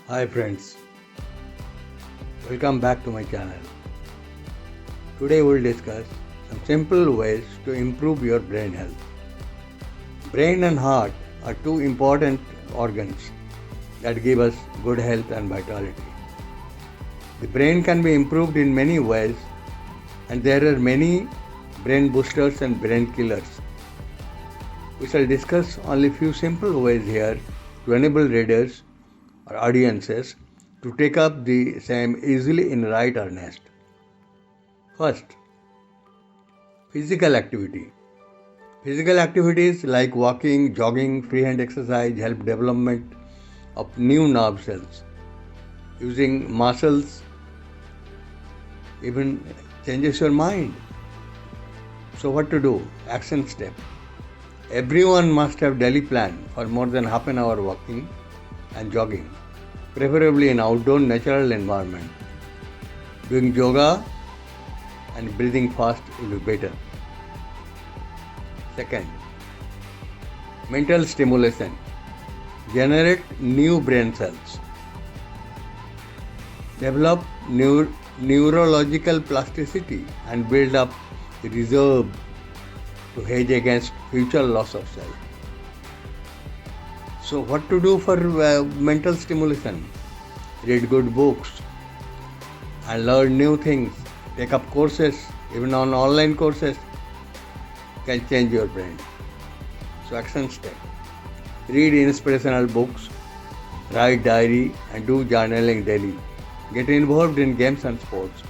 Hi friends, welcome back to my channel. Today we'll discuss some simple ways to improve your brain health. Brain and heart are two important organs that give us good health and vitality. The brain can be improved in many ways, and there are many brain boosters and brain killers. We shall discuss only few simple ways here to enable readers or audiences to take up the same easily in right earnest. First, physical activity. Physical activities like walking, jogging, freehand exercise help development of new nerve cells. Using muscles even changes your mind. So what to do? Action step. Everyone must have daily plan for more than half an hour walking and jogging, preferably in outdoor natural environment. Doing yoga and breathing fast will be better. Second, mental stimulation. Generate new brain cells. Develop neurological plasticity and build up the reserve to hedge against future loss of cells. So what to do for mental stimulation? Read good books and learn new things. Take up courses, even on online courses can change your brain. So action step. Read inspirational books, write diary and do journaling daily. Get involved in games and sports,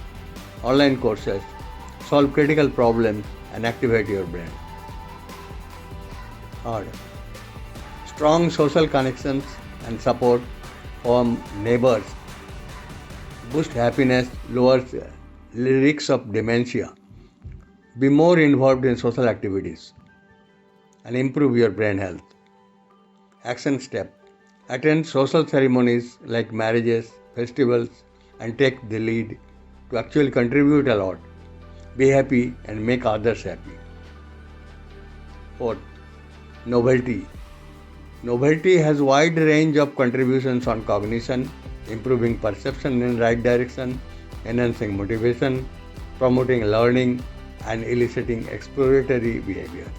online courses, solve critical problems and activate your brain. Third, strong social connections and support from neighbors boost happiness, lowers risks of dementia. Be more involved in social activities and improve your brain health. Action step. Attend social ceremonies like marriages, festivals and take the lead to actually contribute a lot. Be happy and make others happy. Fourth, novelty. Novelty has wide range of contributions on cognition, improving perception in right direction, enhancing motivation, promoting learning, and eliciting exploratory behavior.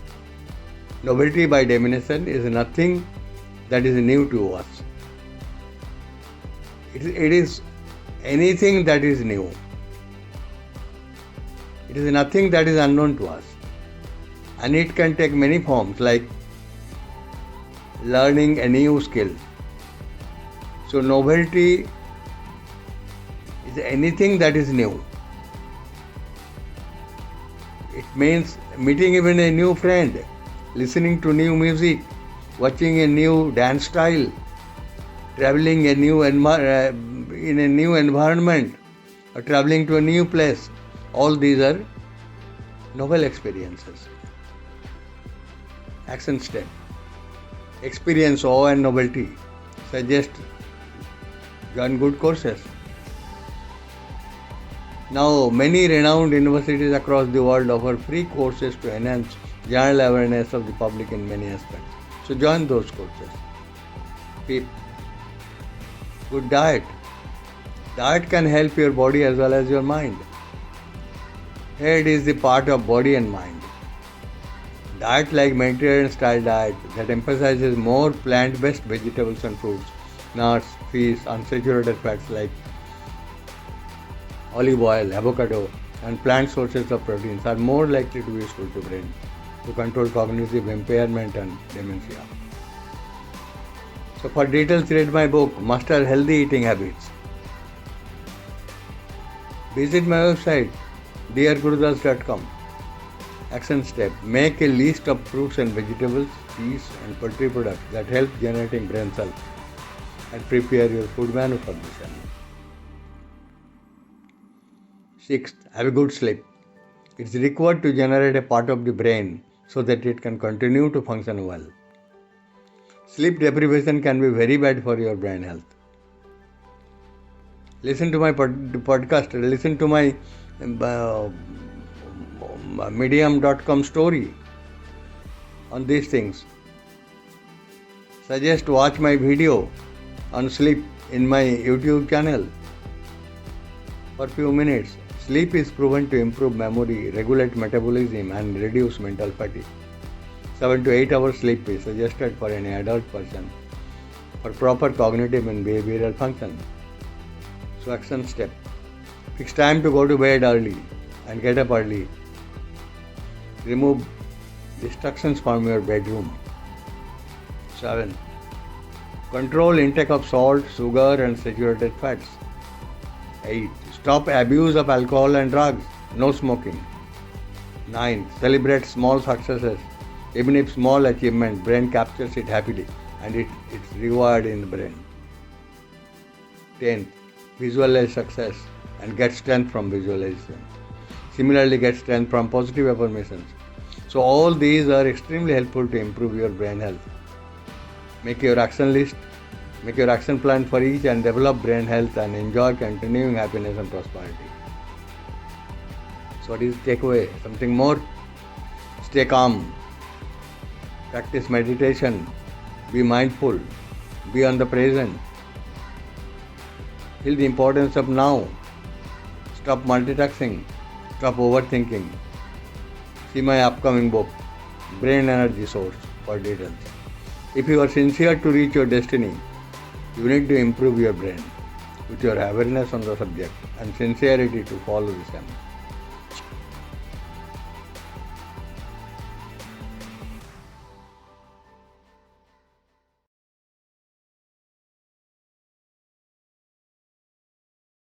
Novelty by definition is nothing that is new to us. It is anything that is new. It is nothing that is unknown to us. And it can take many forms like learning a new skill. So novelty is anything that is new. It means meeting even a new friend, listening to new music, watching a new dance style, traveling in a new environment, or traveling to a new place. All these are novel experiences. Action step. Experience awe and novelty. Suggest join good courses. Now, many renowned universities across the world offer free courses to enhance general awareness of the public in many aspects. So join those courses. Fifth, good diet. Diet can help your body as well as your mind. Head is the part of body and mind. Diet like Mediterranean style diet that emphasizes more plant-based vegetables and fruits, nuts, fish, unsaturated fats like olive oil, avocado and plant sources of proteins are more likely to be useful to brain to control cognitive impairment and dementia. So for details read my book Master Healthy Eating Habits. Visit my website deargurudas.com. Action step. Make a list of fruits and vegetables, fish and poultry products that help generating brain cells and prepare your food menu for this channel. Sixth, have a good sleep. It's required to generate a part of the brain so that it can continue to function well. Sleep deprivation can be very bad for your brain health. Listen to my podcast, listen to my medium.com story on these things. Suggest watch my video on sleep in my YouTube channel for few minutes. Sleep is proven to improve memory, regulate metabolism and reduce mental fatigue. 7 to 8 hours sleep is suggested for an adult person for proper cognitive and behavioral function. So action step. Fix time to go to bed early and get up early. Remove distractions from your bedroom. 7. Control intake of salt, sugar and saturated fats. 8. Stop abuse of alcohol and drugs. No smoking. 9. Celebrate small successes. Even if small achievement, brain captures it happily and it's reward in the brain. 10. Visualize success and get strength from visualization. Similarly, get strength from positive affirmations. So all these are extremely helpful to improve your brain health. Make your action list, make your action plan for each and develop brain health and enjoy continuing happiness and prosperity. So what is the takeaway? Something more? Stay calm. Practice meditation. Be mindful. Be on the present. Feel the importance of now. Stop multitasking. Stop overthinking. See my upcoming book, Brain Energy Source, for details. If you are sincere to reach your destiny, you need to improve your brain with your awareness on the subject and sincerity to follow the same.